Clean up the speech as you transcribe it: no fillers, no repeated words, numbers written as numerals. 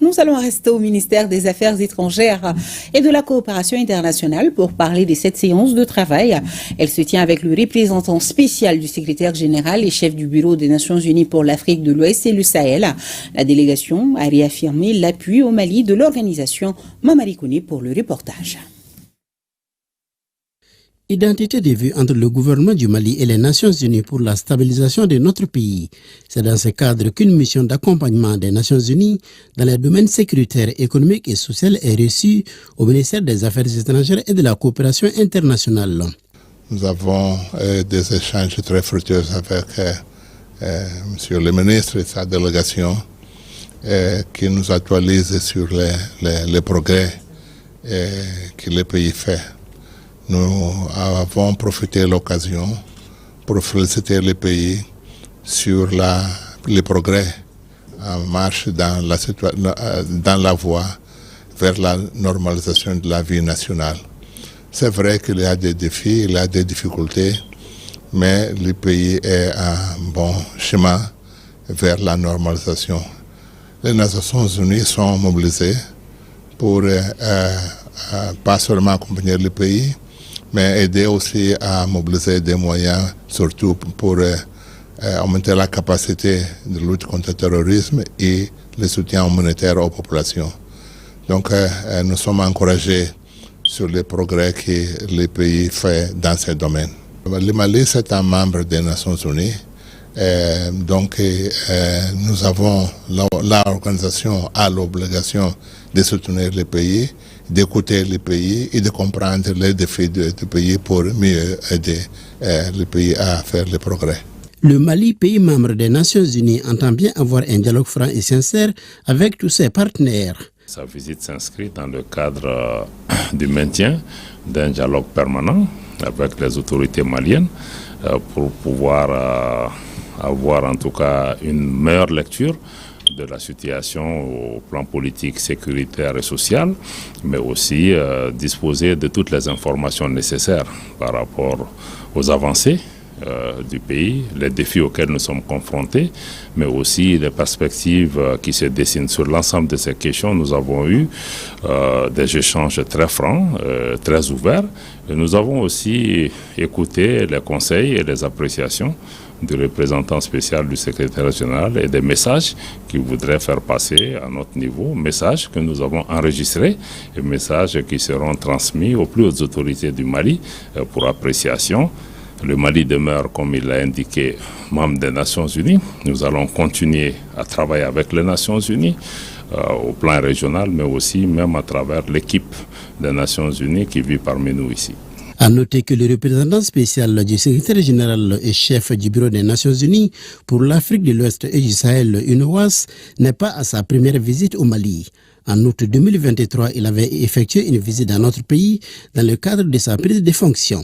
Nous allons rester au ministère des Affaires étrangères et de la coopération internationale pour parler de cette séance de travail. Elle se tient avec le représentant spécial du secrétaire général et chef du bureau des Nations Unies pour l'Afrique de l'Ouest et le Sahel. La délégation a réaffirmé l'appui au Mali de l'organisation Mamadi Kouni pour le reportage. Identité des vues entre le gouvernement du Mali et les Nations Unies pour la stabilisation de notre pays. C'est dans ce cadre qu'une mission d'accompagnement des Nations Unies dans les domaines sécuritaires, économiques et sociaux est reçue au ministère des Affaires étrangères et de la coopération internationale. Nous avons des échanges très fructueux avec Monsieur le ministre et sa délégation qui nous actualise sur les progrès que le pays fait. Nous avons profité de l'occasion pour féliciter le pays sur les progrès en marche dans la voie vers la normalisation de la vie nationale. C'est vrai qu'il y a des défis, il y a des difficultés, mais le pays est en bon chemin vers la normalisation. Les Nations Unies sont mobilisées pour pas seulement accompagner le pays, mais aider aussi à mobiliser des moyens, surtout pour augmenter la capacité de lutte contre le terrorisme et le soutien humanitaire aux populations. Donc nous sommes encouragés sur les progrès que le pays fait dans ces domaines. Le Mali, c'est un membre des Nations Unies. Donc nous avons, l'organisation a l'obligation de soutenir le pays, d'écouter le pays et de comprendre les défis du pays pour mieux aider le pays à faire les progrès. Le Mali, pays membre des Nations Unies, entend bien avoir un dialogue franc et sincère avec tous ses partenaires. Sa visite s'inscrit dans le cadre du maintien d'un dialogue permanent avec les autorités maliennes pour pouvoir avoir en tout cas une meilleure lecture de la situation au plan politique, sécuritaire et social, mais aussi disposer de toutes les informations nécessaires par rapport aux avancées du pays, les défis auxquels nous sommes confrontés, mais aussi les perspectives qui se dessinent. Sur l'ensemble de ces questions, nous avons eu des échanges très francs, très ouverts, et nous avons aussi écouté les conseils et les appréciations du représentant spécial du secrétaire général et des messages qu'il voudrait faire passer à notre niveau, messages que nous avons enregistrés et messages qui seront transmis aux plus hautes autorités du Mali pour appréciation. Le Mali demeure, comme il l'a indiqué, membre des Nations Unies. Nous allons continuer à travailler avec les Nations Unies au plan régional, mais aussi même à travers l'équipe des Nations Unies qui vit parmi nous ici. À noter que le représentant spécial du secrétaire général et chef du bureau des Nations Unies pour l'Afrique de l'Ouest et du Sahel, UNOWAS, n'est pas à sa première visite au Mali. En août 2023, il avait effectué une visite dans notre pays dans le cadre de sa prise de fonction.